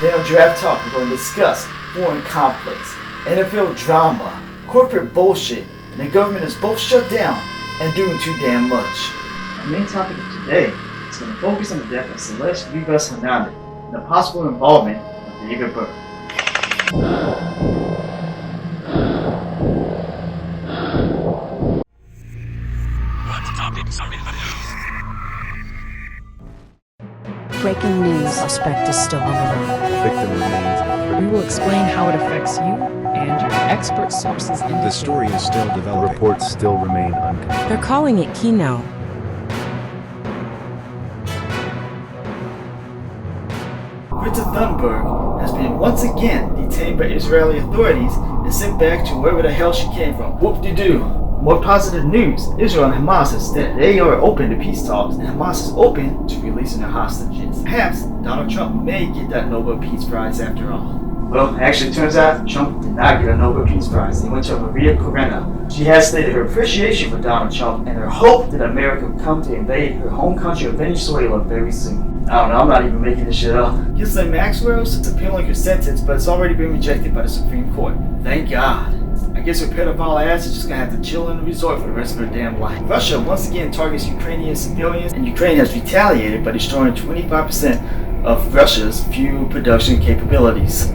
Then on Giraffe Talk, we're going to discuss foreign conflicts, NFL drama, corporate bullshit, and the government is both shut down and doing too damn much. Our main topic of today is going to focus on the death of Celeste Rivas Hernandez and the possible involvement of David Burke. What topics are in the news? Breaking news. Suspect is still on the run. Victim remains. We will explain how it affects you and your expert sources in The story is still developing. Reports still remain unconfirmed. They're calling it Kino. Greta Thunberg has been once again detained by Israeli authorities and sent back to wherever the hell she came from. Whoop-de-doo. More positive news, Israel and Hamas have said they are open to peace talks and Hamas is open to releasing their hostages. Perhaps Donald Trump may get that Nobel Peace Prize after all. Well, actually it turns out Trump did not get a Nobel Peace Prize. He went to Maria Corina. She has stated her appreciation for Donald Trump and her hope that America will come to invade her home country of Venezuela very soon. I don't know, I'm not even making this shit up. Ghislaine Maxwell's appealing her sentence, but it's already been rejected by the Supreme Court. Thank God. I guess her pedophile ass is just gonna have to chill in the resort for the rest of her damn life. Russia once again targets Ukrainian civilians, and Ukraine has retaliated by destroying 25% of Russia's fuel production capabilities.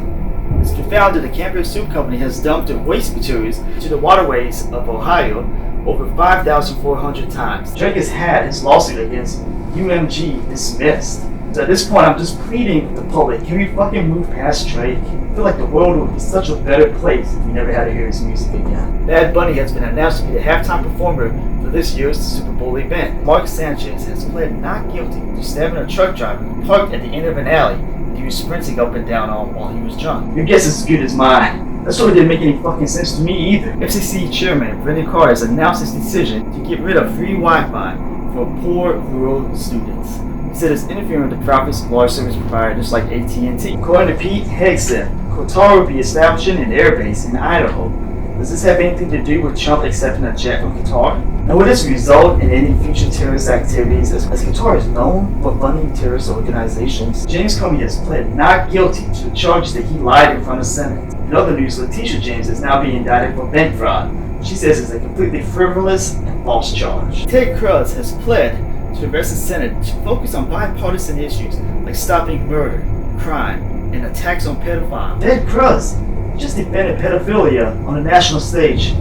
It's been found that the Campbell Soup Company has dumped their waste materials to the waterways of Ohio over 5,400 times. Drake has had his lawsuit against UMG dismissed. So at this point, I'm just pleading with the public, can we fucking move past Drake? I feel like the world would be such a better place if we never had to hear his music again. Bad Bunny has been announced to be the halftime performer for this year's Super Bowl event. Mark Sanchez has pled not guilty to stabbing a truck driver who parked at the end of an alley that he was sprinting up and down on while he was drunk. Your guess is as good as mine. That sort of didn't make any fucking sense to me either. FCC Chairman Brendan Carr has announced his decision to get rid of free Wi-Fi for poor rural students. He said it's interfering with the profits of large service providers like AT&T. According to Pete Hegseth, Qatar will be establishing an airbase in Idaho. Does this have anything to do with Trump accepting a jet from Qatar? And will this result in any future terrorist activities as Qatar is known for funding terrorist organizations? James Comey has pled not guilty to the charges that he lied in front of the Senate. In other news, Letitia James is now being indicted for bank fraud. She says it's a completely frivolous and false charge. Ted Cruz has pled to the rest of the Senate to focus on bipartisan issues like stopping murder, crime, and attacks on pedophiles. Ted Cruz just defended pedophilia on the national stage.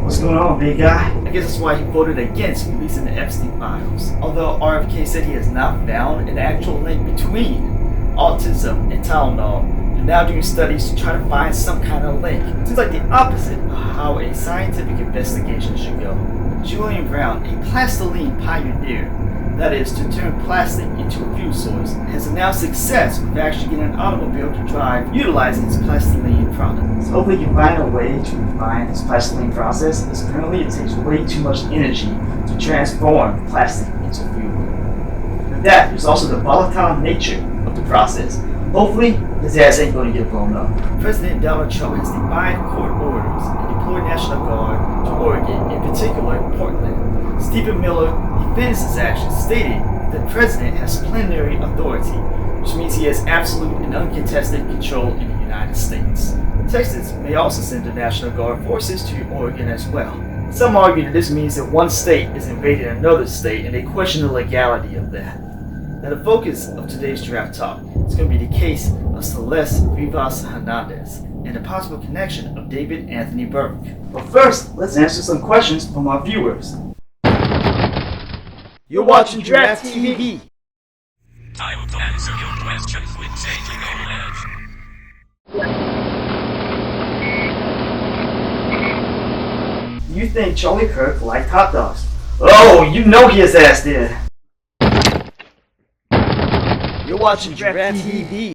What's going on, big guy? I guess that's why he voted against releasing the Epstein files. Although RFK said he has not found an actual link between autism and Tylenol, they're now doing studies to try to find some kind of link. Seems like the opposite of how a scientific investigation should go. Julian Brown, a plastiline pioneer, that is, to turn plastic into a fuel source, has announced success with actually getting an automobile to drive utilizing his plastiline product. So hopefully he can find a way to refine his plastiline process, as currently it takes way too much energy to transform plastic into fuel. With that, there's also the volatile nature of the process. Hopefully, his ass ain't gonna get blown up. President Donald Trump has defied court orders and deployed National Guard to Oregon, in particular Portland. Stephen Miller defends his actions, stating that the president has plenary authority, which means he has absolute and uncontested control in the United States. Texas may also send the National Guard forces to Oregon as well. Some argue that this means that one state is invading another state, and they question the legality of that. Now, the focus of today's Giraffe Talk is going to be the case of Celeste Rivas Hernandez and the possible connection of David Anthony Burke. But first, let's answer some questions from our viewers. You're watching Giraffe TV. Time to answer your questions with changing knowledge. Do you think Charlie Kirk liked hot dogs? Oh, you know his ass did. You're watching Giraffe TV.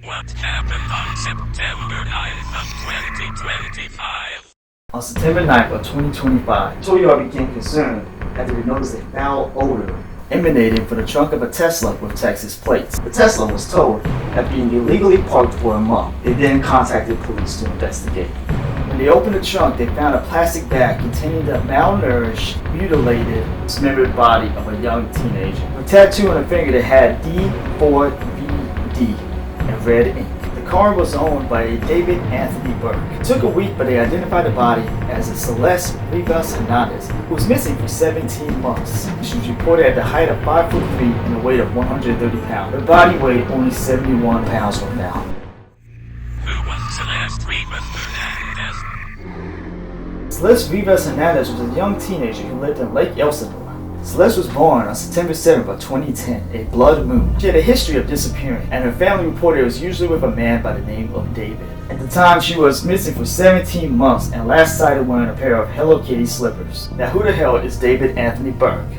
What happened on September 9th of 2025? On September 9th of 2025, Toyota became concerned after they noticed a foul odor emanating from the trunk of a Tesla with Texas plates. The Tesla was towed after being illegally parked for a month. They then contacted police to investigate. When they opened the trunk, they found a plastic bag containing the malnourished, mutilated, dismembered body of a young teenager. A tattoo on the finger that had D4VD. and red ink. The car was owned by a David Anthony Burke. It took a week, but they identified the body as a Celeste Rivas Hernandez, who was missing for 17 months. She was reported at the height of 5'3" and a weight of 130 pounds. Her body weighed only 71 pounds when found. Who was Celeste Rivas Hernandez? Celeste Rivas Hernandez was a young teenager who lived in Lake Elsinore. Celeste was born on September 7th of 2010, a blood moon. She had a history of disappearing, and her family reported it was usually with a man by the name of David. At the time, she was missing for 17 months and last sighted wearing a pair of Hello Kitty slippers. Now, who the hell is David Anthony Burke?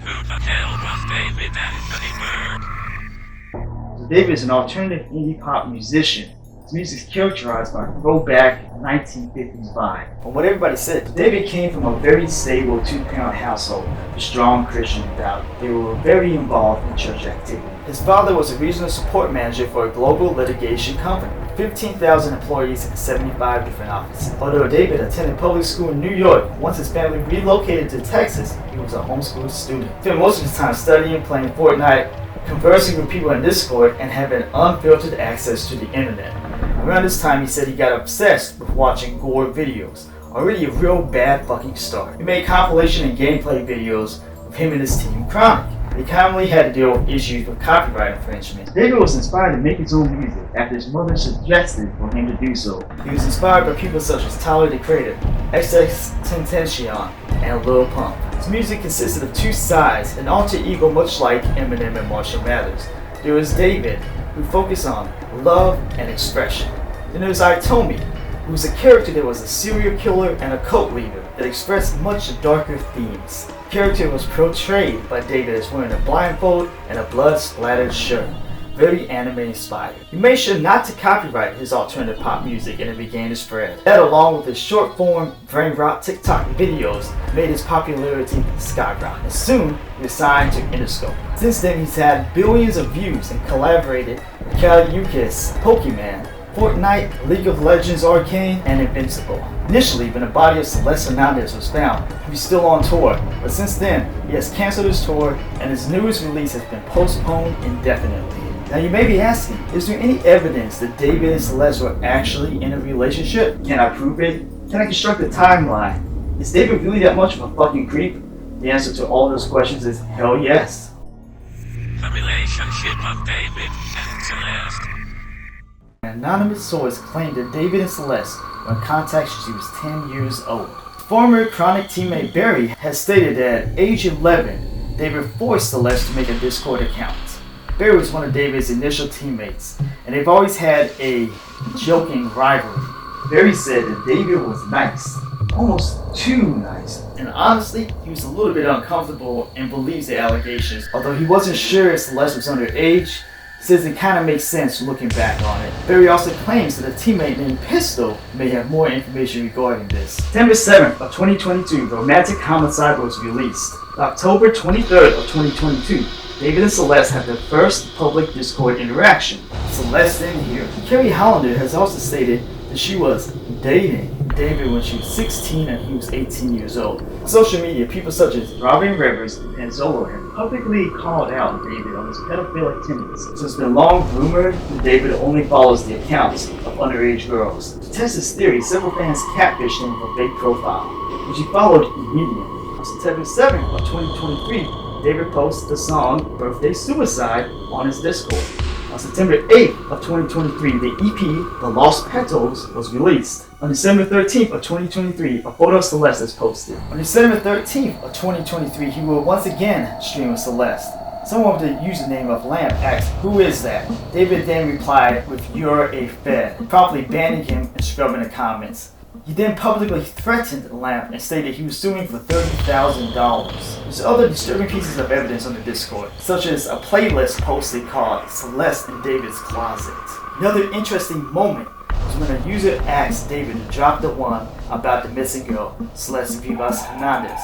Who the hell was David Anthony Burke? So David is an alternative indie pop musician. His music is characterized by a throwback 1950s vibe. From what everybody said, David came from a very stable two-parent household with strong Christian values. They were very involved in church activity. His father was a regional support manager for a global litigation company, 15,000 employees in 75 different offices. Although David attended public school in New York, once his family relocated to Texas, he was a homeschooled student. He spent most of his time studying, playing Fortnite, conversing with people in Discord, and having unfiltered access to the internet. Around this time, he said he got obsessed with watching gore videos. Already a real bad fucking start. He made compilation and gameplay videos with him and his team Chronic. They commonly had to deal with issues with copyright infringement. David was inspired to make his own music after his mother suggested for him to do so. He was inspired by people such as Tyler the Creator, XXXTentacion, and Lil Pump. His music consisted of two sides, an alter ego much like Eminem and Marshall Mathers. There was David, who focused on love and expression. Then there was Itomi, who was a character that was a serial killer and a cult leader that expressed much darker themes. The character was portrayed by David as wearing a blindfold and a blood-splattered shirt, very anime inspired. He made sure not to copyright his alternative pop music, and it began to spread. That, along with his short-form brain rot TikTok videos, made his popularity skyrocket. And soon, he was signed to Interscope. Since then, he's had billions of views and collaborated with Kali Uchis, Pokemon, Fortnite, League of Legends Arcane, and Invincible. Initially, when the body of Celeste Hernandez was found, he was still on tour, but since then, he has canceled his tour and his newest release has been postponed indefinitely. Now you may be asking, is there any evidence that David and Celeste were actually in a relationship? Can I prove it? Can I construct a timeline? Is David really that much of a fucking creep? The answer to all those questions is hell yes. The relationship of David and Celeste. An anonymous source claimed that David and Celeste were in contact since she was 10 years old. Former Chronic teammate Barry has stated that at age 11, David forced Celeste to make a Discord account. Barry was one of David's initial teammates, and they've always had a joking rivalry. Barry said that David was nice, almost too nice, and honestly, he was a little bit uncomfortable and believes the allegations. Although he wasn't sure if Celeste was underage, he says it kind of makes sense looking back on it. Barry also claims that a teammate named Pistol may have more information regarding this. September 7th of 2022, Romantic Homicide was released. October 23rd of 2022, David and Celeste had their first public Discord interaction. Celeste in here. Carrie Hollander has also stated that she was dating David when she was 16 and he was 18 years old. On social media, people such as Robin Rivers and Zolo have publicly called out David on his pedophilic tendencies. So it's been long rumored that David only follows the accounts of underage girls. To test this theory, several fans catfished him with a fake profile, which he followed immediately. On September 7th of 2023, David posted the song Birthday Suicide on his Discord. On September 8th of 2023, the EP, The Lost Petals, was released. On December 13th of 2023, a photo of Celeste is posted. On December 13th of 2023, he will once again stream with Celeste. Someone with the username of Lamp asked, "Who is that?" David then replied with, "You're a fed," promptly banning him and scrubbing the comments. He then publicly threatened Lamp and stated he was suing for $30,000. There's other disturbing pieces of evidence on the Discord, such as a playlist posted called Celeste in David's Closet. Another interesting moment was when a user asked David to drop the one about the missing girl, Celeste Rivas Hernandez,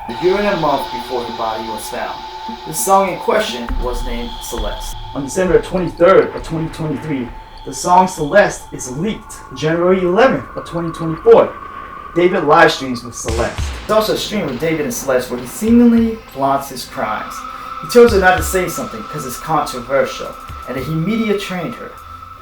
a year and a month before her body was found. The song in question was named Celeste. On December 23rd of 2023, the song Celeste is leaked. January 11th of 2024, David live streams with Celeste. There's also a stream with David and Celeste where he seemingly flaunts his crimes. He tells her not to say something because it's controversial, and that he media trained her.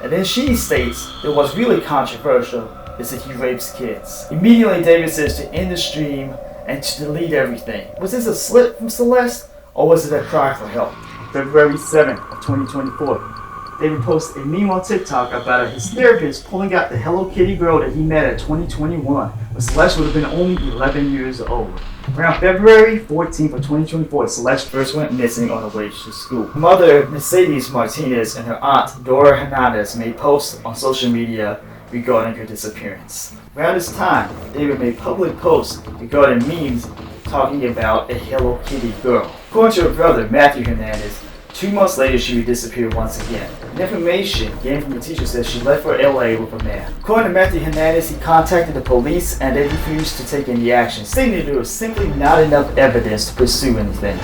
And then she states that what's really controversial is that he rapes kids. Immediately David says to end the stream and to delete everything. Was this a slip from Celeste, or was it a cry for help? February 7th of 2024. David posted a meme on TikTok about his therapist pulling out the Hello Kitty girl that he met at 2021, when Celeste would have been only 11 years old. Around February 14th of 2024, Celeste first went missing on her way to school. Her mother, Mercedes Martinez, and her aunt, Dora Hernandez, made posts on social media regarding her disappearance. Around this time, David made public posts regarding memes talking about a Hello Kitty girl. According to her brother, Matthew Hernandez, 2 months later she would disappear once again. The information gained from the teacher says she left for LA with a man. According to Matthew Hernandez, he contacted the police and they refused to take any action, stating that there was simply not enough evidence to pursue anything.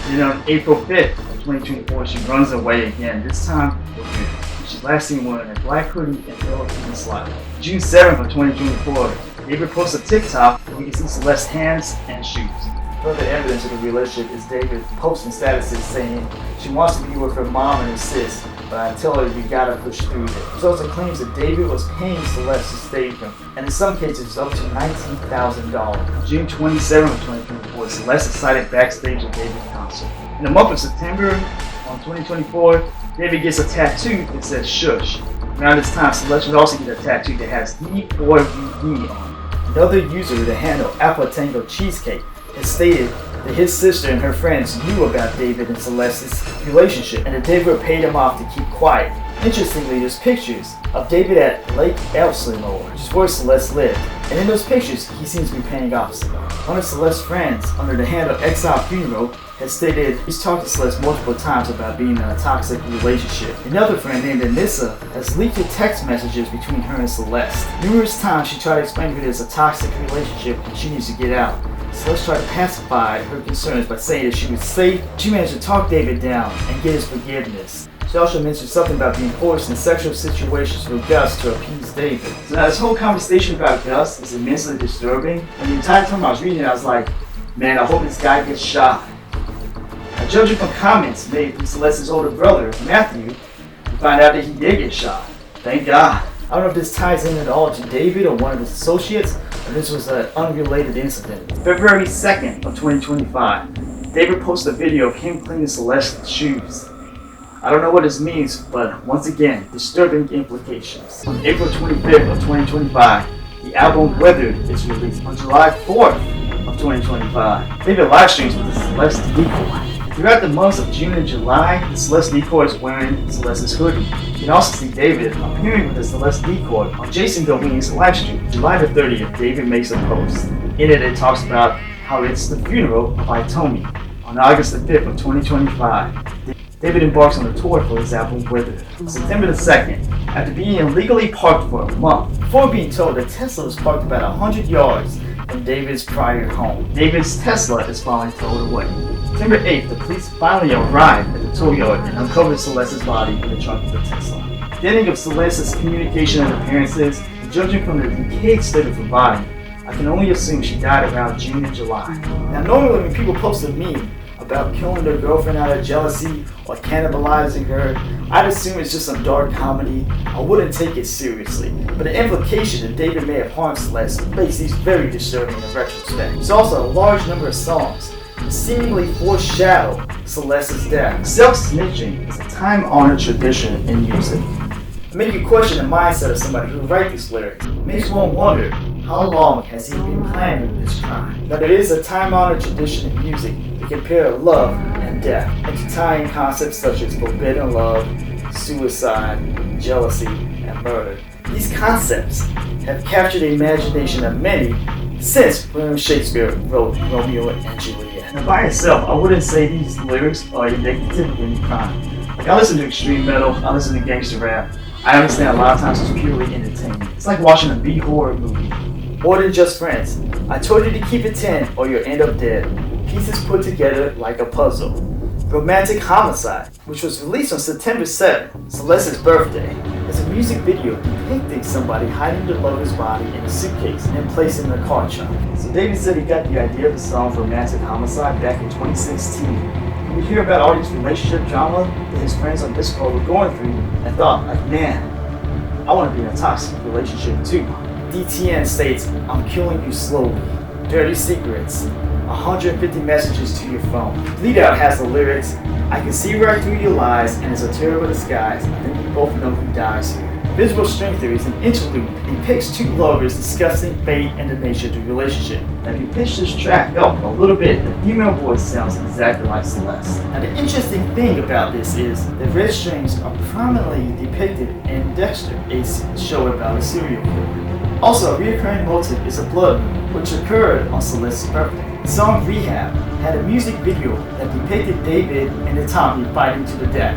Then on April 5th of 2024, she runs away again, this time with him. She's last seen wearing a black hoodie and Hello Kitty slide. June 7th of 2024, David posts a TikTok where we can see Celeste's hands and shoes. Further evidence of the relationship is David posting statuses saying she wants to be with her mom and her sis, but I tell her you gotta push through it. She also claims that David was paying Celeste to stay with him, and in some cases up to $19,000. June 27th of 2024, Celeste is sighted backstage at David's concert. In the month of September on 2024, David gets a tattoo that says shush. Around this time, Celeste would also get a tattoo that has D4VD on it. Another user with the handle Apple Tango Cheesecake has stated that his sister and her friends knew about David and Celeste's relationship and that David paid him off to keep quiet. Interestingly, there's pictures of David at Lake Elsinore, which is where Celeste lived, and in those pictures, he seems to be paying off someone. One of Celeste's friends, under the handle Exile Funeral, has stated he's talked to Celeste multiple times about being in a toxic relationship. Another friend named Anissa has leaked the text messages between her and Celeste. Numerous times she tried to explain to her there's a toxic relationship and she needs to get out. Celeste tried to pacify her concerns by saying that she was safe. She managed to talk David down and get his forgiveness. She also mentioned something about being forced in sexual situations with Gus to appease David. So now this whole conversation about Gus is immensely disturbing. And the entire time I was reading it, I was like, man, I hope this guy gets shot. Now, judging from comments made from Celeste's older brother, Matthew, we find out that he did get shot. Thank God. I don't know if this ties in at all to David or one of his associates, or this was an unrelated incident. February 2nd of 2025, David posted a video of him cleaning Celeste's shoes. I don't know what this means, but once again, disturbing implications. On April 25th of 2025, the album Weathered is released. On July 4th of 2025, David live streams with the Celeste decor. Throughout the months of June and July, the Celeste decor is wearing Celeste's hoodie. You can also see David appearing with the Celeste decor on Jason Delwing's live stream. July the 30th, David makes a post. In it talks about how it's the funeral of Itomi. On August the 5th of 2025, David embarks on a tour for his album Weathered. September the 2nd, after being illegally parked for a month, before being told that Tesla was parked about 100 yards from David's prior home, David's Tesla is finally towed away. September 8th, the police finally arrived at the tow yard and uncovered Celeste's body in the trunk of the Tesla. The ending of Celeste's communication and appearances, judging from the decayed state of her body, I can only assume she died around June and July. Now normally when people post a meme about killing their girlfriend out of jealousy or cannibalizing her, I'd assume it's just some dark comedy. I wouldn't take it seriously. But the implication that David may have harmed Celeste makes these very disturbing in retrospect. There's also a large number of songs that seemingly foreshadow Celeste's death. Self-snitching is a time-honored tradition in music. It makes you question the mindset of somebody who writes these lyrics. It makes one wonder, how long has he been planning this crime? Now there is a time-honored tradition in music to compare love and death, and to tie in concepts such as forbidden love, suicide, jealousy, and murder. These concepts have captured the imagination of many since William Shakespeare wrote Romeo and Juliet. Now by itself, I wouldn't say these lyrics are indicative of any crime. Like I listen to extreme metal, I listen to gangster rap. I understand a lot of times it's purely entertainment. It's like watching a B-horror movie. More than just friends. I told you to keep it 10 or you'll end up dead. Pieces put together like a puzzle. Romantic Homicide, which was released on September 7th, Celeste's birthday, is a music video depicting somebody hiding their lover's body in a suitcase and placing in a car trunk. So David said he got the idea of the song Romantic Homicide back in 2016. You hear about all these relationship drama that his friends on Discord were going through and thought, like, man, I want to be in a toxic relationship too. DTN states, I'm killing you slowly. Dirty secrets. 150 messages to your phone. Bleed Out has the lyrics, I can see right through your lies and it's a terrible disguise. I think we both know who dies here. Visible Strength Theory is an interlude. He picks two lovers discussing fate and the nature of the relationship. Now if you pitch this track up a little bit, the female voice sounds exactly like Celeste. Now the interesting thing about this is the red strings are prominently depicted in Dexter, a show about a serial killer. Also, a recurring motive is a blood moon, which occurred on Celeste's birthday. The song Rehab had a music video that depicted David and the Tommy fighting to the death.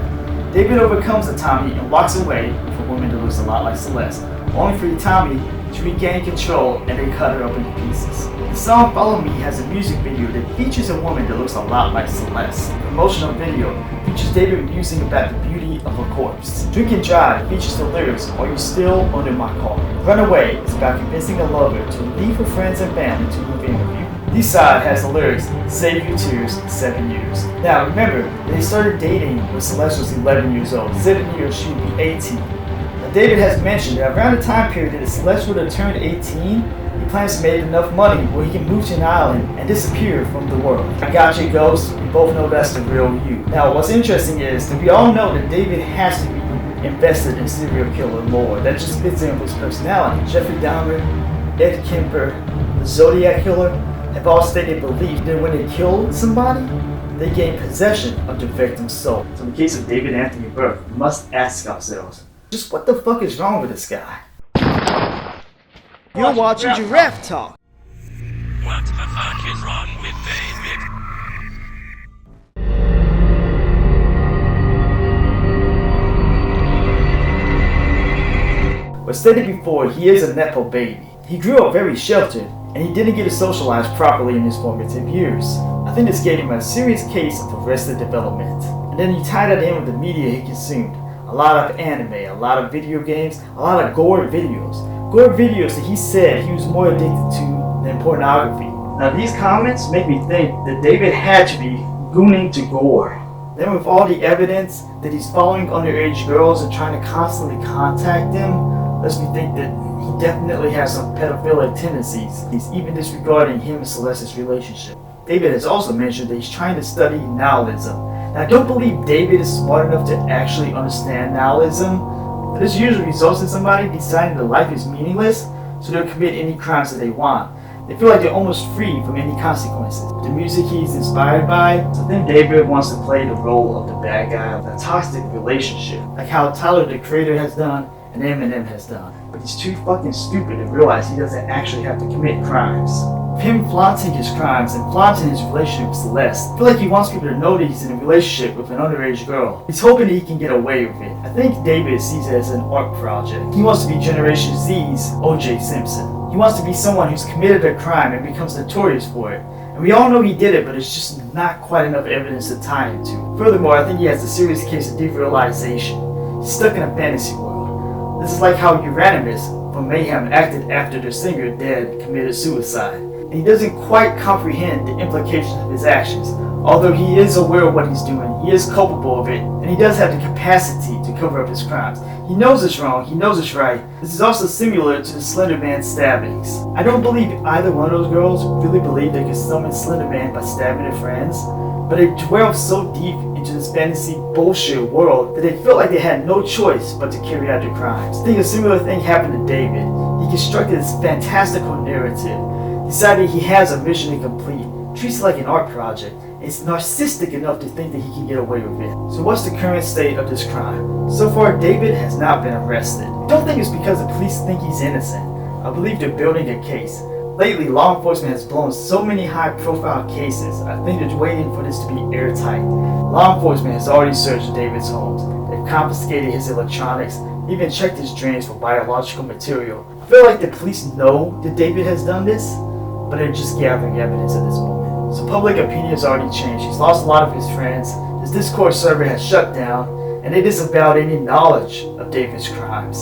David overcomes the Tommy and walks away with a woman that looks a lot like Celeste, only for the Tommy to regain control and they cut her up into pieces. The song Follow Me has a music video that features a woman that looks a lot like Celeste. The promotional video features David musing about the beauty of a corpse. Drink and Drive features the lyrics, Are you still under my car? Runaway is about convincing a lover to leave her friends and family to move in with you. D-Side has the lyrics, Save Your Tears, 7 years. Now remember, they started dating when Celeste was 11 years old. 7 years, she would be 18. Now David has mentioned that around the time period that Celeste would have turned 18, he plans to make enough money where he can move to an island and disappear from the world. I got you, Ghost. We both know that's the real you. Now what's interesting is that we all know that David has to be invested in serial killer lore. That just fits in with his personality. Jeffrey Dahmer, Ed Kemper, the Zodiac Killer, have all stated belief that when they kill somebody, they gain possession of the victim's soul. So in the case of David Anthony Burke, we must ask ourselves, just what the fuck is wrong with this guy? You're watching Giraffe Talk. What the fuck is wrong with David? But stated before, he is a Nepo baby. He grew up very sheltered, and he didn't get to socialize properly in his formative years. I think this gave him a serious case of arrested development. And then he tied that in with the media he consumed. A lot of anime, a lot of video games, a lot of gore videos. Gore videos that he said he was more addicted to than pornography. Now these comments make me think that David had to be gooning to gore. Then with all the evidence that he's following underage girls and trying to constantly contact them, lets me think that he definitely has some pedophilic tendencies. He's even disregarding him and Celeste's relationship. David has also mentioned that he's trying to study nihilism. Now I don't believe David is smart enough to actually understand nihilism, but this usually results in somebody deciding that life is meaningless, so they'll commit any crimes that they want. They feel like they're almost free from any consequences. The music he's inspired by, so I think David wants to play the role of the bad guy of a toxic relationship, like how Tyler the Creator has done and Eminem has done. But he's too fucking stupid to realize he doesn't actually have to commit crimes. With him flaunting his crimes and flaunting his relationship with Celeste, I feel like he wants people to know that he's in a relationship with an underage girl. He's hoping he can get away with it. I think David sees it as an art project. He wants to be Generation Z's O.J. Simpson. He wants to be someone who's committed a crime and becomes notorious for it. And we all know he did it, but it's just not quite enough evidence to tie him to. Furthermore, I think he has a serious case of derealization. He's stuck in a fantasy world. This is like how Euronymous from Mayhem acted after their singer dead committed suicide. And he doesn't quite comprehend the implications of his actions. Although he is aware of what he's doing, he is culpable of it, and he does have the capacity to cover up his crimes. He knows it's wrong, he knows it's right. This is also similar to the Slender Man stabbings. I don't believe either one of those girls really believed they could summon Slender Man by stabbing their friends, but they dwelled so deep into this fantasy bullshit world that they felt like they had no choice but to carry out their crimes. I think a similar thing happened to David. He constructed this fantastical narrative, decided he has a mission to complete, treats it like an art project. It's narcissistic enough to think that he can get away with it. So what's the current state of this crime? So far, David has not been arrested. I don't think it's because the police think he's innocent. I believe they're building a case. Lately, law enforcement has blown so many high-profile cases. I think they're waiting for this to be airtight. Law enforcement has already searched David's homes. They've confiscated his electronics, even checked his drains for biological material. I feel like the police know that David has done this, but they're just gathering evidence at this moment. So public opinion has already changed. He's lost a lot of his friends. His Discord server has shut down, and they disavowed any knowledge of David's crimes.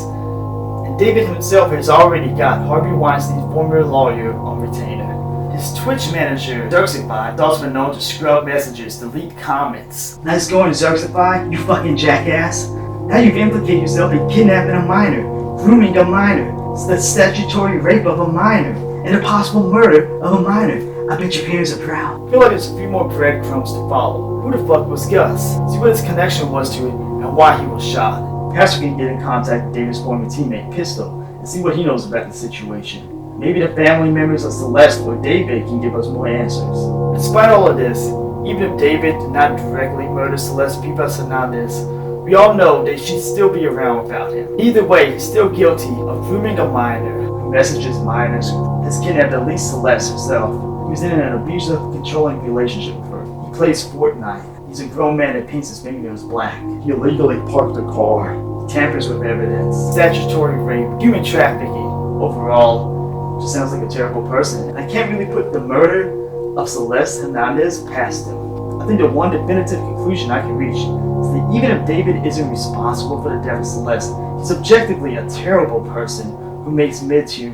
And David himself has already got Harvey Weinstein's former lawyer on retainer. His Twitch manager, Xerxify, has also been known to scrub messages, delete comments. Nice going, Xerxify, you fucking jackass. Now you've implicated yourself in kidnapping a minor, grooming a minor, the statutory rape of a minor, and the possible murder of a minor. I bet your parents are proud. I feel like there's a few more breadcrumbs to follow. Who the fuck was Gus? See what his connection was to it and why he was shot. Perhaps we can get in contact with David's former teammate, Pistol, and see what he knows about the situation. Maybe the family members of Celeste or David can give us more answers. Despite all of this, even if David did not directly murder Celeste Rivas Hernandez, we all know that she'd still be around without him. Either way, he's still guilty of grooming a minor who messages minors, has kidnapped at least Celeste herself. He was in an abusive, controlling relationship with her. He plays Fortnite. He's a grown man that paints his fingernails black. He illegally parked a car. He tampers with evidence. Statutory rape, human trafficking. Overall, just sounds like a terrible person. And I can't really put the murder of Celeste Hernandez past him. I think the one definitive conclusion I can reach is that even if David isn't responsible for the death of Celeste, he's objectively a terrible person who makes mid-tier